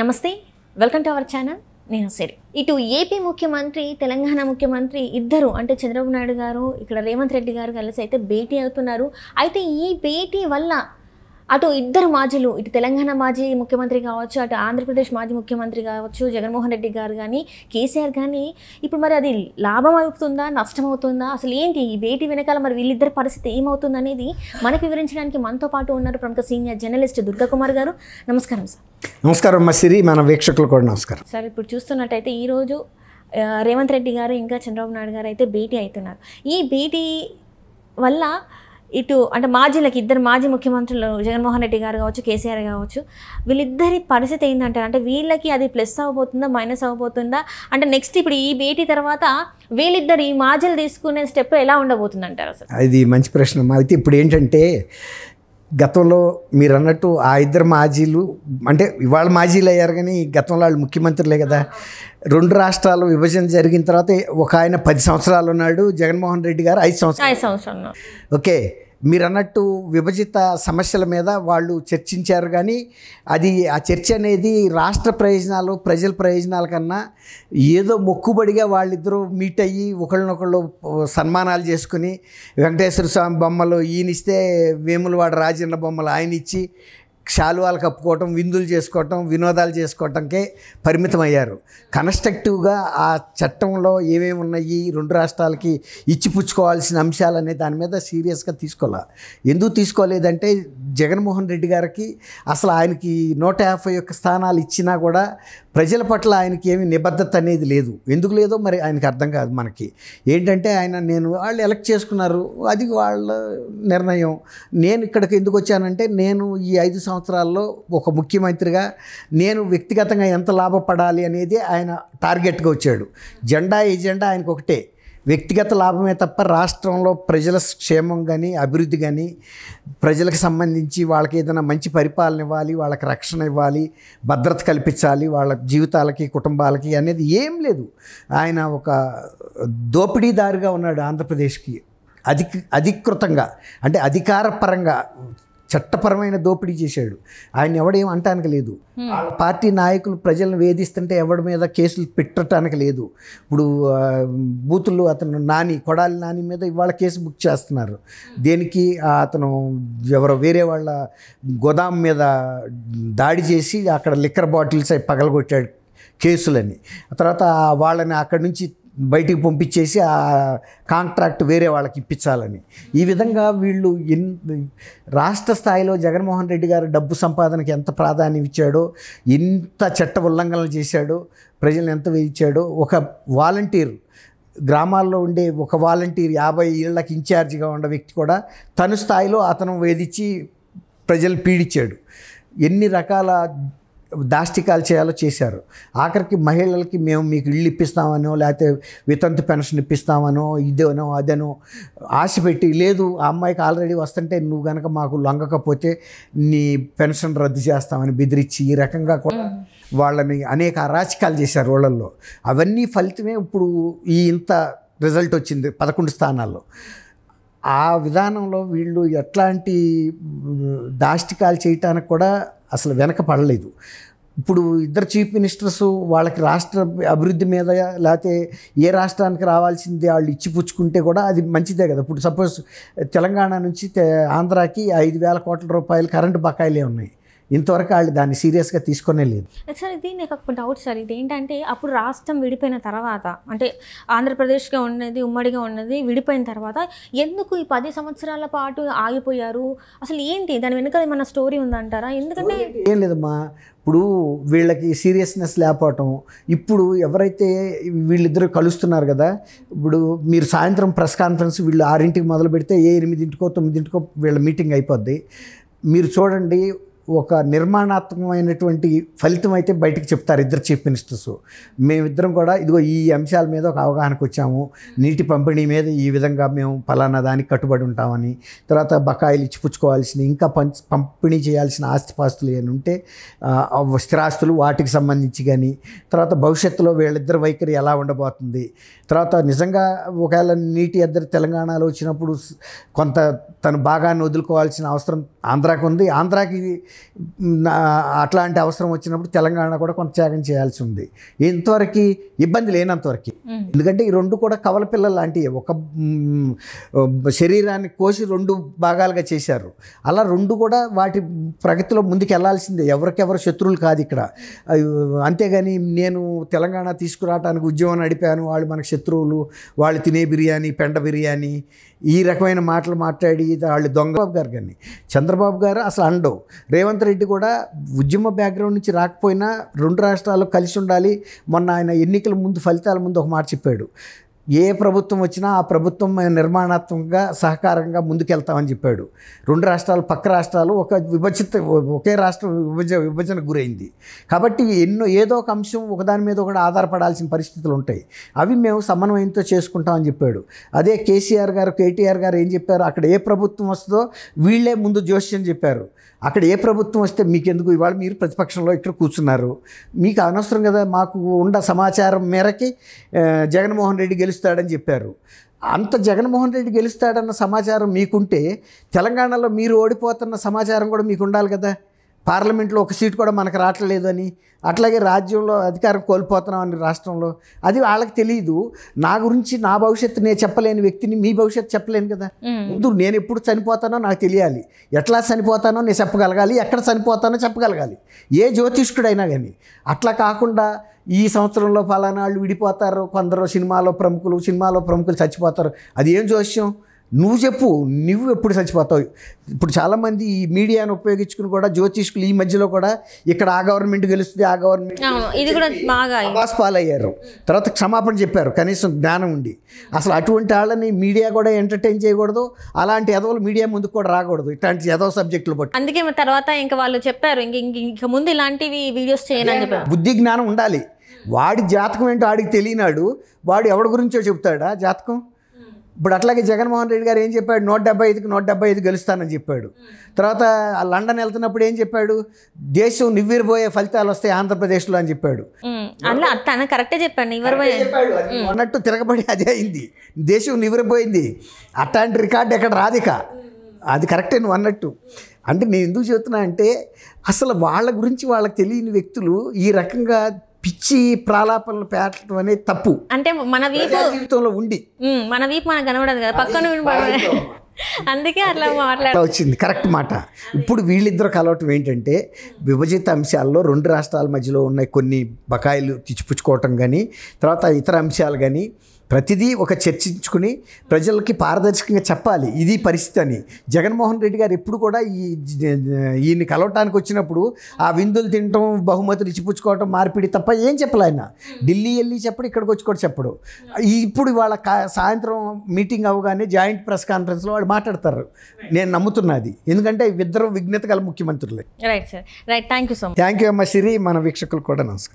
నమస్తే, welcome to our channel. నేను సిరి. ఇటు ఏపీ ముఖ్యమంత్రి, తెలంగాణ ముఖ్యమంత్రి ఇద్దరు అంటే చంద్రబాబు నాయుడు గారు, ఇక్కడ రేవంత్ రెడ్డి గారు కలిసి అయితే భేటీ అవుతున్నారు. అయితే ఈ భేటీ వల్ల అటు ఇద్దరు మాజీలు, ఇటు తెలంగాణ మాజీ ముఖ్యమంత్రి కావచ్చు, అటు ఆంధ్రప్రదేశ్ మాజీ ముఖ్యమంత్రి కావచ్చు, జగన్మోహన్ రెడ్డి గారు కానీ, కేసీఆర్ కానీ, ఇప్పుడు మరి అది లాభం అవుతుందా, నష్టం అవుతుందా, అసలు ఏంటి ఈ భేటీ వెనకాల మరి వీళ్ళిద్దరి పరిస్థితి ఏమవుతుంది అనేది మనకు వివరించడానికి మనతో పాటు ఉన్నారు ప్రముఖ సీనియర్ జర్నలిస్ట్ దుర్గా కుమార్ గారు. నమస్కారం సార్. నమస్కారం అమ్మ సిరి, మన వీక్షకులు కూడా నమస్కారం సార్. ఇప్పుడు చూస్తున్నట్టయితే ఈరోజు రేవంత్ రెడ్డి గారు ఇంకా చంద్రబాబు నాయుడు గారు అయితే భేటీ అవుతున్నారు. ఈ భేటీ వల్ల ఇటు అంటే మాజీలకి, ఇద్దరు మాజీ ముఖ్యమంత్రులు జగన్మోహన్ రెడ్డి గారు కావచ్చు, కేసీఆర్ కావచ్చు, వీళ్ళిద్దరి పరిస్థితి ఏంటంటారు? అంటే వీళ్ళకి అది ప్లస్ అవ్వబోతుందా, మైనస్ అవ్వబోతుందా? అంటే నెక్స్ట్ ఇప్పుడు ఈ భేటీ తర్వాత వీళ్ళిద్దరు ఈ మాజీలు తీసుకునే స్టెప్ ఎలా ఉండబోతుంది అంటారు అసలు? ఇది మంచి ప్రశ్న. అయితే ఇప్పుడు ఏంటంటే, గతంలో మీరు అన్నట్టు ఆ ఇద్దరు మాజీలు అంటే ఇవాళ మాజీలు అయ్యారు, కానీ గతంలో వాళ్ళు ముఖ్యమంత్రులే కదా. రెండు రాష్ట్రాలు విభజన జరిగిన తర్వాత ఒక ఆయన 10 సంవత్సరాలు ఉన్నాడు, జగన్మోహన్ రెడ్డి గారు 5 సంవత్సరాలు. ఓకే, మీరు అన్నట్టు విభజిత సమస్యల మీద వాళ్ళు చర్చించారు, కానీ అది ఆ చర్చ అనేది రాష్ట్ర ప్రయోజనాలు, ప్రజల ప్రయోజనాల కన్నా ఏదో మొక్కుబడిగా వాళ్ళిద్దరూ మీట్ అయ్యి ఒకళ్ళనొకళ్ళు సన్మానాలు చేసుకుని, వెంకటేశ్వర స్వామి బొమ్మలు ఈయనిస్తే వేములవాడ రాజన్న బొమ్మలు ఆయన ఇచ్చి శాలువాలు కప్పుకోవటం, విందులు చేసుకోవటం, వినోదాలు చేసుకోవటంకే పరిమితం అయ్యారు. కన్స్ట్రక్టివ్గా ఆ చట్టంలో ఏమేమి ఉన్నాయి, రెండు రాష్ట్రాలకి ఇచ్చిపుచ్చుకోవాల్సిన అంశాలు అనే దాని మీద సీరియస్గా తీసుకోలే. ఎందుకు తీసుకోలేదంటే, జగన్మోహన్ రెడ్డి గారికి అసలు ఆయనకి 151 స్థానాలు ఇచ్చినా కూడా ప్రజల పట్ల ఆయనకి ఏమి నిబద్ధత అనేది లేదు. ఎందుకు లేదో మరి ఆయనకి అర్థం కాదు. మనకి ఏంటంటే వాళ్ళు ఎలక్ట్ చేసుకున్నారు, అది వాళ్ళ నిర్ణయం. నేను ఇక్కడికి ఎందుకు వచ్చానంటే, నేను ఈ 5 సంవత్సరాల్లో ఒక ముఖ్యమంత్రిగా నేను వ్యక్తిగతంగా ఎంత లాభపడాలి అనేది ఆయన టార్గెట్గా వచ్చాడు. ఎజెండా ఆయనకు ఒకటే, వ్యక్తిగత లాభమే తప్ప రాష్ట్రంలో ప్రజల క్షేమం కానీ, అభివృద్ధి కానీ, ప్రజలకు సంబంధించి వాళ్ళకి ఏదైనా మంచి పరిపాలన ఇవ్వాలి, వాళ్ళకి రక్షణ ఇవ్వాలి, భద్రత కల్పించాలి వాళ్ళ జీవితాలకి, కుటుంబాలకి అనేది ఏం లేదు. ఆయన ఒక దోపిడీదారుగా ఉన్నాడు ఆంధ్రప్రదేశ్కి. అధికృతంగా అంటే అధికారపరంగా చట్టపరమైన దోపిడీ చేశాడు. ఆయన ఎవడేం అంటానికి లేదు. వాళ్ళ పార్టీ నాయకులు ప్రజలను వేధిస్తుంటే ఎవడి మీద కేసులు పెట్టడానికి లేదు. ఇప్పుడు బూతుల్లో అతను కొడాలి నాని మీద ఇవాళ కేసు బుక్ చేస్తున్నారు. దేనికి? అతను ఎవరో వేరే వాళ్ళ గోదాం మీద దాడి చేసి అక్కడ లిక్కర్ బాటిల్స్ అవి పగలగొట్టాడు కేసులని. తర్వాత వాళ్ళని అక్కడి నుంచి బయటికి పంపించేసి ఆ కాంట్రాక్ట్ వేరే వాళ్ళకి ఇప్పించాలని. ఈ విధంగా వీళ్ళు రాష్ట్ర స్థాయిలో జగన్మోహన్ రెడ్డి గారు డబ్బు సంపాదనకి ఎంత ప్రాధాన్యం ఇచ్చాడో, ఎంత చట్ట ఉల్లంఘనలు చేశాడో, ప్రజలను ఎంత వేయించాడో. ఒక వాలంటీర్, గ్రామాల్లో ఉండే ఒక వాలంటీర్ 50 ఏళ్ళకి ఇన్ఛార్జిగా ఉన్న వ్యక్తి కూడా తను స్థాయిలో అతను వేధించి ప్రజలు పీడించాడు. ఎన్ని రకాల దాష్టికాలు చేయాలో చేశారు. ఆఖరికి మహిళలకి మేము మీకు ఇళ్ళు ఇప్పిస్తామనో, లేకపోతే వితంతు పెన్షన్ ఇప్పిస్తామనో, ఇదేనో అదనో ఆశ పెట్టి, లేదు ఆ అమ్మాయికి ఆల్రెడీ వస్తుంటే నువ్వు కనుక మాకు లొంగకపోతే నీ పెన్షన్ రద్దు చేస్తామని బెదిరించి ఈ రకంగా కూడా వాళ్ళని అనేక అరాచకాలు చేశారు వాళ్ళల్లో. అవన్నీ ఫలితమే ఇప్పుడు ఇంత రిజల్ట్ వచ్చింది 11 స్థానాల్లో. ఆ విధానంలో వీళ్ళు ఎట్లాంటి దాష్టికాలు చేయటానికి కూడా అసలు వెనక పడలేదు. ఇప్పుడు ఇద్దరు చీఫ్ మినిస్టర్స్ వాళ్ళకి రాష్ట్ర అభివృద్ధి మీద, లేకపోతే ఏ రాష్ట్రానికి రావాల్సింది వాళ్ళు ఇచ్చిపుచ్చుకుంటే కూడా అది మంచిదే కదా. ఇప్పుడు సపోజ్ తెలంగాణ నుంచి ఆంధ్రాకి 5,000 కోట్ల రూపాయలు కరెంటు బకాయిలే ఉన్నాయి. ఇంతవరకు వాళ్ళు దాన్ని సీరియస్గా తీసుకునే లేదు. సార్, ఇది నాకు ఒక డౌట్ సార్. ఇది ఏంటంటే, అప్పుడు రాష్ట్రం విడిపోయిన తర్వాత, అంటే ఆంధ్రప్రదేశ్గా ఉన్నది, ఉమ్మడిగా ఉన్నది విడిపోయిన తర్వాత ఎందుకు ఈ 10 సంవత్సరాల పాటు ఆగిపోయారు? అసలు ఏంటి దాని వెనుక ఏమన్నా స్టోరీ ఉందంటారా? ఎందుకంటే ఏం లేదమ్మా, ఇప్పుడు వీళ్ళకి సీరియస్నెస్ లేకపోవటం. ఇప్పుడు ఎవరైతే వీళ్ళిద్దరూ కలుస్తున్నారు కదా, ఇప్పుడు మీరు సాయంత్రం ప్రెస్ కాన్ఫరెన్స్ వీళ్ళు 6ంటికి మొదలు పెడితే 8ంటికో 9ంటికో వీళ్ళ మీటింగ్ అయిపోద్ది. మీరు చూడండి, ఒక నిర్మాణాత్మకమైనటువంటి ఫలితం అయితే బయటకు చెప్తారు ఇద్దరు చీఫ్ మినిస్టర్స్. మేమిద్దరం కూడా ఇదిగో ఈ అంశాల మీద ఒక అవగాహనకు వచ్చాము, నీటి పంపిణీ మీద ఈ విధంగా మేము ఫలానా దానికి కట్టుబడి ఉంటామని, తర్వాత బకాయిలు ఇచ్చిపుచ్చుకోవాల్సిన, ఇంకా పంపిణీ చేయాల్సిన ఆస్తిపాస్తులు ఏమి ఉంటే స్థిరాస్తులు వాటికి సంబంధించి కానీ, తర్వాత భవిష్యత్తులో వీళ్ళిద్దరు వైఖరి ఎలా ఉండబోతుంది, తర్వాత నిజంగా ఒకవేళ నీటి ఎద్దరు తెలంగాణలో వచ్చినప్పుడు కొంత తను భాగాన్ని వదులుకోవాల్సిన అవసరం ఆంధ్రాకి ఉంది. ఆంధ్రాకి అట్లాంటి అవసరం వచ్చినప్పుడు తెలంగాణ కూడా కొంత త్యాగం చేయాల్సి ఉంది. ఇంతవరకు ఇబ్బంది లేనంతవరకు. ఎందుకంటే ఈ రెండు కూడా కవల పిల్లలు లాంటివి. ఒక శరీరాన్ని కోసి రెండు భాగాలుగా చేశారు. అలా రెండు కూడా వాటి ప్రగతిలో ముందుకు వెళ్ళాల్సిందే. ఎవరికెవరు శత్రువులు కాదు ఇక్కడ. అంతేగాని నేను తెలంగాణ తీసుకురావడానికి ఉద్యమం నడిపాను, వాళ్ళు మనకు శత్రువులు, వాళ్ళు తినే బిర్యానీ, పెండ బిర్యానీ, ఈ రకమైన మాటలు మాట్లాడి వాళ్ళు దొంగబాబు గారు కానీ చంద్రబాబు గారు అసలు అండవు. రేవంత్ రెడ్డి కూడా ఉద్యమ బ్యాక్గ్రౌండ్ నుంచి రాకపోయినా రెండు రాష్ట్రాలు కలిసి ఉండాలి. మొన్న ఆయన ఎన్నికల ముందు, ఫలితాల ముందు ఒక మాట చెప్పాడు, ఏ ప్రభుత్వం వచ్చినా ఆ ప్రభుత్వం నిర్మాణాత్మకంగా సహకారంగా ముందుకెళ్తామని చెప్పాడు. రెండు రాష్ట్రాలు పక్క రాష్ట్రాలు ఒకే రాష్ట్రం విభజనకు గురైంది కాబట్టి ఏదో ఒక అంశం ఒకదాని మీద ఒకటి ఆధారపడాల్సిన పరిస్థితులు ఉంటాయి. అవి మేము సమన్వయంతో చేసుకుంటామని చెప్పాడు. అదే కేసీఆర్ గారు, కేటీఆర్ గారు ఏం చెప్పారు, అక్కడ ఏ ప్రభుత్వం వస్తుందో వీళ్ళే ముందు జోస్యం చెప్పారు. అక్కడ ఏ ప్రభుత్వం వస్తే మీకెందుకు, ఇవాళ మీరు ప్రతిపక్షంలో ఇక్కడ కూర్చున్నారు, మీకు అనవసరం కదా, మాకు ఉన్న సమాచారం మేరకి జగన్మోహన్ రెడ్డి గెలుస్తాడని చెప్పారు. అంత జగన్మోహన్ రెడ్డి గెలుస్తాడన్న సమాచారం మీకుంటే తెలంగాణలో మీరు ఓడిపోతున్న సమాచారం కూడా మీకు ఉండాలి కదా. పార్లమెంట్లో ఒక సీటు కూడా మనకు రావట్లేదని, అట్లాగే రాజ్యంలో అధికారం కోల్పోతున్నామని రాష్ట్రంలో, అది వాళ్ళకి తెలియదు. నా గురించి నా భవిష్యత్తు నేను చెప్పలేని వ్యక్తిని మీ భవిష్యత్తు చెప్పలేను కదా. ముందు నేను ఎప్పుడు చనిపోతానో నాకు తెలియాలి, ఎట్లా చనిపోతానో నేను చెప్పగలగాలి, ఎక్కడ చనిపోతానో చెప్పగలగాలి, ఏ జ్యోతిష్కుడైనా కానీ. అట్లా కాకుండా ఈ సంవత్సరంలో ఫలానా వాళ్ళు విడిపోతారు, కొందరు సినిమాలో ప్రముఖులు చచ్చిపోతారు, అది ఏం జోస్యం? నువ్వు చెప్పు, నువ్వు ఎప్పుడు చచ్చిపోతావు. ఇప్పుడు చాలామంది ఈ మీడియాను ఉపయోగించుకుని కూడా జ్యోతిష్కులు ఈ మధ్యలో కూడా ఇక్కడ ఆ గవర్నమెంట్ గెలుస్తుంది, ఆ గవర్నమెంట్ ఇది కూడా బాగా పాలయ్యారు. తర్వాత క్షమాపణ చెప్పారు, కనీసం జ్ఞానం ఉండి. అసలు అటువంటి వాళ్ళని మీడియా కూడా ఎంటర్టైన్ చేయకూడదు, అలాంటి ఎదవలు మీడియా ముందుకు కూడా రాకూడదు, ఇట్లాంటి ఎదవ సబ్జెక్టులు బట్టి. అందుకే తర్వాత ఇంకా వాళ్ళు చెప్పారు ఇంక ముందు ఇలాంటివి వీడియోస్ చేయనని చెప్పారు. బుద్ధి జ్ఞానం ఉండాలి. వాడి జాతకం ఏంటో వాడికి తెలియనాడు, వాడు ఎవడి గురించో చెప్తాడా జాతకం. ఇప్పుడు అట్లాగే జగన్మోహన్ రెడ్డి గారు ఏం చెప్పాడు, 175కి 175 గెలుస్తానని చెప్పాడు. తర్వాత లండన్ వెళ్తున్నప్పుడు ఏం చెప్పాడు, దేశం నివ్వెరబోయే ఫలితాలు వస్తాయి ఆంధ్రప్రదేశ్లో అని చెప్పాడు. అలా కరెక్టే చెప్పాడు, అన్నట్టు తిరగబడి అదే అయింది, దేశం నివ్వెరబోయింది. అట్లాంటి రికార్డు ఎక్కడ రాదిక. అది కరెక్టే నువ్వు అన్నట్టు. అంటే నేను ఎందుకు చెబుతున్నా అంటే అసలు వాళ్ళ గురించి వాళ్ళకి తెలియని వ్యక్తులు ఈ రకంగా పిచ్చి ప్రాలాపనలు పేర్చడం అనేది తప్పు. అంటే మన జీవితంలో ఉండి మన వీపు మనకు కనబడదు కదా, పక్కన అందుకే అట్లా మాట్లాడ వచ్చింది. కరెక్ట్ మాట. ఇప్పుడు వీళ్ళిద్దరు కలవటం ఏంటంటే విభజిత అంశాల్లో రెండు రాష్ట్రాల మధ్యలో ఉన్న కొన్ని బకాయిలు తెచ్చిపుచ్చుకోవటం కానీ, తర్వాత ఇతర అంశాలు కానీ ప్రతిదీ ఒక చర్చించుకుని ప్రజలకి పారదర్శకంగా చెప్పాలి ఇది పరిస్థితి అని. జగన్మోహన్ రెడ్డి గారు ఎప్పుడు కూడా ఈయన్ని కలవటానికి వచ్చినప్పుడు ఆ విందులు తినటం, బహుమతులు ఇచ్చిపుచ్చుకోవటం, మార్పిడి తప్ప ఏం చెప్పలే ఆయన. ఢిల్లీ వెళ్ళి చెప్పడు, ఇక్కడికి వచ్చి కూడా చెప్పడు. ఇప్పుడు వాళ్ళ సాయంత్రం మీటింగ్ అవ్వగానే జాయింట్ ప్రెస్ కాన్ఫరెన్స్లో వాళ్ళు మాట్లాడతారు. నేను నమ్ముతున్నది, ఎందుకంటే ఇద్దరు విఘ్నత గల ముఖ్యమంత్రులే. Right sir, right. Thank you so much. Thank you అమ్మ సిరి. మన వీక్షకులు కూడా నమస్కారం.